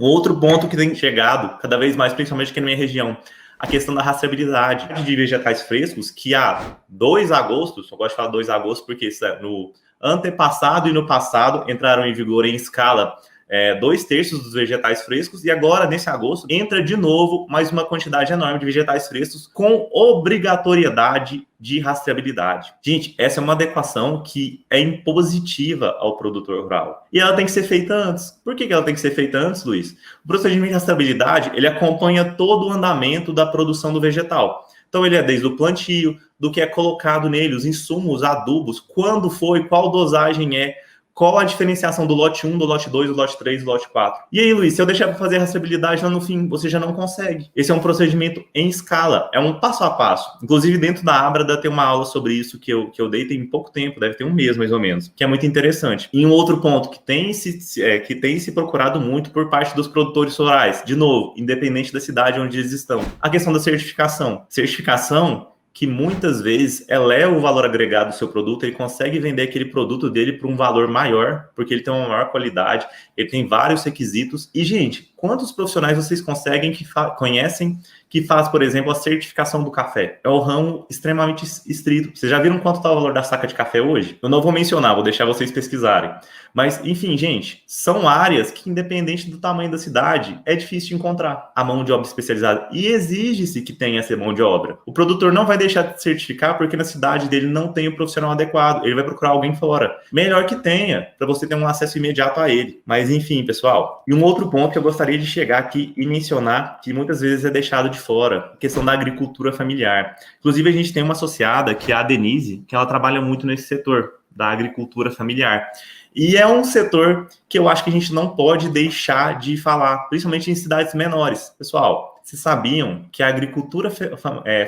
Um outro ponto que tem chegado cada vez mais, principalmente aqui na minha região, a questão da rastreabilidade de vegetais frescos, que há 2 agostos, eu gosto de falar 2 agostos porque isso é no antepassado e no passado entraram em vigor em escala 2/3 dos vegetais frescos, e agora, nesse agosto, entra de novo mais uma quantidade enorme de vegetais frescos com obrigatoriedade de rastreabilidade. Gente, essa é uma adequação que é impositiva ao produtor rural. E ela tem que ser feita antes. Por que ela tem que ser feita antes, Luiz? O procedimento de rastreabilidade, ele acompanha todo o andamento da produção do vegetal. Então, ele é desde o plantio, do que é colocado nele, os insumos, adubos, quando foi, qual dosagem é, qual a diferenciação do lote 1, do lote 2, do lote 3, do lote 4. E aí, Luiz, se eu deixar para fazer a rastreabilidade lá no fim, você já não consegue. Esse é um procedimento em escala, é um passo a passo. Inclusive, dentro da Abrada tem uma aula sobre isso que eu dei tem pouco tempo, deve ter um mês mais ou menos, que é muito interessante. E um outro ponto que tem se procurado muito por parte dos produtores rurais, de novo, independente da cidade onde eles estão, a questão da certificação. Certificação que muitas vezes eleva o valor agregado do seu produto, ele consegue vender aquele produto dele por um valor maior, porque ele tem uma maior qualidade, ele tem vários requisitos. E, gente, quantos profissionais vocês conseguem conhecem que faz, por exemplo, a certificação do café? É um ramo extremamente estrito. Vocês já viram quanto está o valor da saca de café hoje? Eu não vou mencionar, vou deixar vocês pesquisarem. Mas, enfim, gente, são áreas que, independente do tamanho da cidade, é difícil de encontrar a mão de obra especializada. E exige-se que tenha essa mão de obra. O produtor não vai deixar de certificar porque na cidade dele não tem o profissional adequado. Ele vai procurar alguém fora. Melhor que tenha, para você ter um acesso imediato a ele. Mas, enfim, pessoal. E um outro ponto que eu gostaria de chegar aqui e mencionar, que muitas vezes é deixado de fora, a questão da agricultura familiar. Inclusive, a gente tem uma associada, que é a Denise, que ela trabalha muito nesse setor da agricultura familiar. E é um setor que eu acho que a gente não pode deixar de falar, principalmente em cidades menores. Pessoal, vocês sabiam que a agricultura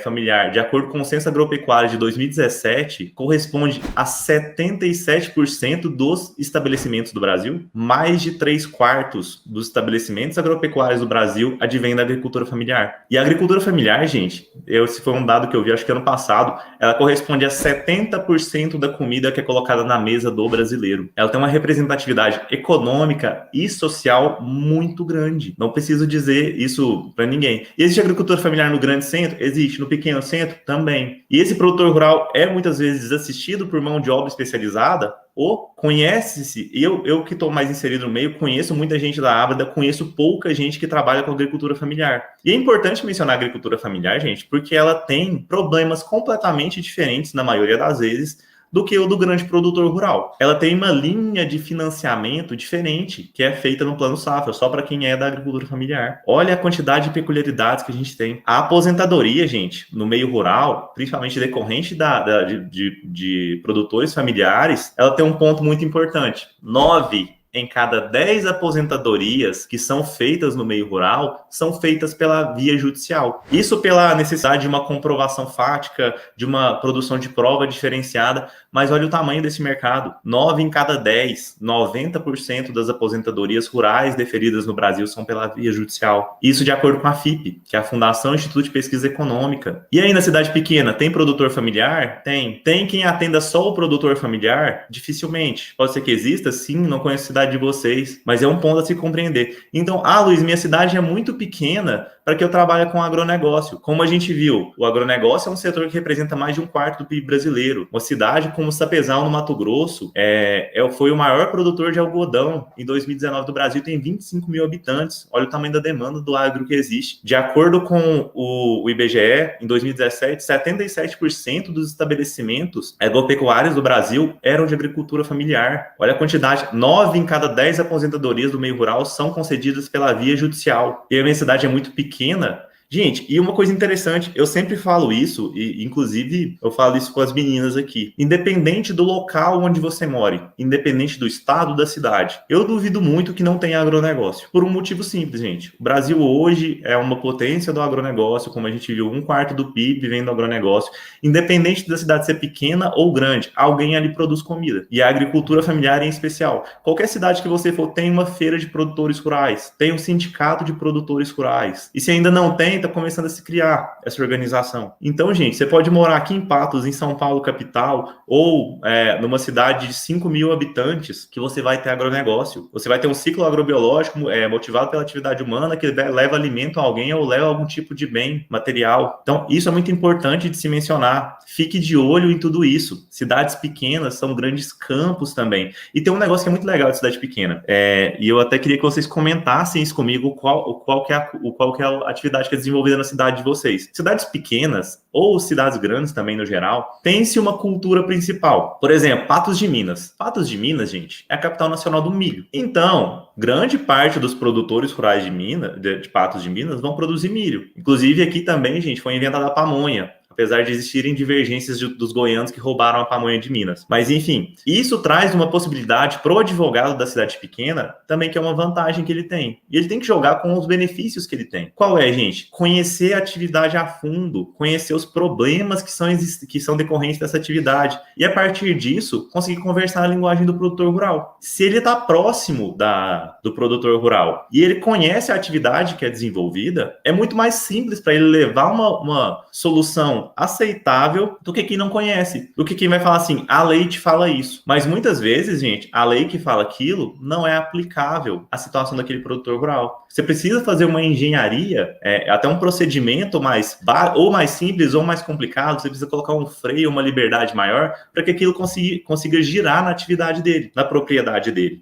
familiar, de acordo com o Censo Agropecuário de 2017, corresponde a 77% dos estabelecimentos do Brasil? Mais de 3/4 dos estabelecimentos agropecuários do Brasil advêm da agricultura familiar. E a agricultura familiar, gente, esse foi um dado que eu vi, acho que ano passado, ela corresponde a 70% da comida que é colocada na mesa do brasileiro. Ela tem uma representatividade econômica e social muito grande. Não preciso dizer isso para ninguém. Existe agricultura familiar no grande centro? Existe. No pequeno centro? Também. E esse produtor rural é muitas vezes assistido por mão de obra especializada? Ou conhece-se, eu que estou mais inserido no meio, conheço muita gente da Abrada, conheço pouca gente que trabalha com agricultura familiar. E é importante mencionar a agricultura familiar, gente, porque ela tem problemas completamente diferentes, na maioria das vezes, do que o do grande produtor rural. Ela tem uma linha de financiamento diferente, que é feita no Plano Safra, só para quem é da agricultura familiar. Olha a quantidade de peculiaridades que a gente tem. A aposentadoria, gente, no meio rural, principalmente decorrente de produtores familiares, ela tem um ponto muito importante. 9 em cada 10 aposentadorias que são feitas no meio rural são feitas pela via judicial. Isso pela necessidade de uma comprovação fática, de uma produção de prova diferenciada, mas olha o tamanho desse mercado. 9 em cada 10, 90% das aposentadorias rurais deferidas no Brasil são pela via judicial. Isso de acordo com a FIPE, que é a Fundação Instituto de Pesquisa Econômica. E aí na cidade pequena, tem produtor familiar? Tem. Tem quem atenda só o produtor familiar? Dificilmente. Pode ser que exista, sim, não conheço a cidade de vocês, mas é um ponto a se compreender. Então, Luiz, minha cidade é muito pequena para que eu trabalhe com agronegócio. Como a gente viu, o agronegócio é um setor que representa mais de 1/4 do PIB brasileiro. Uma cidade como Sapezal, no Mato Grosso, foi o maior produtor de algodão em 2019 do Brasil, tem 25 mil habitantes. Olha o tamanho da demanda do agro que existe. De acordo com o IBGE, em 2017, 77% dos estabelecimentos agropecuários do Brasil eram de agricultura familiar. Olha a quantidade, 9 em cada 10 aposentadorias do meio rural são concedidas pela via judicial. E a minha cidade é muito pequena. Gente, e uma coisa interessante, eu sempre falo isso, e inclusive eu falo isso com as meninas aqui, independente do local onde você more, independente do estado, da cidade, eu duvido muito que não tenha agronegócio, por um motivo simples, gente. O Brasil hoje é uma potência do agronegócio, como a gente viu, 1/4 do PIB vem do agronegócio, independente da cidade ser pequena ou grande, alguém ali produz comida, e a agricultura familiar em especial. Qualquer cidade que você for, tem uma feira de produtores rurais, tem um sindicato de produtores rurais, e se ainda não tem está começando a se criar essa organização. Então, gente, você pode morar aqui em Patos, em São Paulo, capital, ou numa cidade de 5 mil habitantes, que você vai ter agronegócio. Você vai ter um ciclo agrobiológico motivado pela atividade humana, que leva alimento a alguém ou leva algum tipo de bem material. Então, isso é muito importante de se mencionar. Fique de olho em tudo isso. Cidades pequenas são grandes campos também. E tem um negócio que é muito legal de cidade pequena. E eu até queria que vocês comentassem isso comigo, qual que é a atividade que é desenvolvida na cidade de vocês. Cidades pequenas, ou cidades grandes também no geral, tem-se uma cultura principal. Por exemplo, Patos de Minas. Patos de Minas, gente, é a capital nacional do milho. Então, grande parte dos produtores rurais de Minas, de Patos de Minas, vão produzir milho. Inclusive, aqui também, gente, foi inventada a pamonha, apesar de existirem divergências dos goianos que roubaram a pamonha de Minas. Mas, enfim, isso traz uma possibilidade para o advogado da cidade pequena, também que é uma vantagem que ele tem. E ele tem que jogar com os benefícios que ele tem. Qual é, gente? Conhecer a atividade a fundo, conhecer os problemas que são decorrentes dessa atividade. E, a partir disso, conseguir conversar a linguagem do produtor rural. Se ele está próximo do produtor rural e ele conhece a atividade que é desenvolvida, é muito mais simples para ele levar uma solução aceitável do que quem não conhece, do que quem vai falar assim, a lei te fala isso. Mas muitas vezes, gente, a lei que fala aquilo não é aplicável à situação daquele produtor rural. Você precisa fazer uma engenharia, até um procedimento mais simples ou mais complicado, você precisa colocar um freio, uma liberdade maior, para que aquilo consiga girar na atividade dele, na propriedade dele.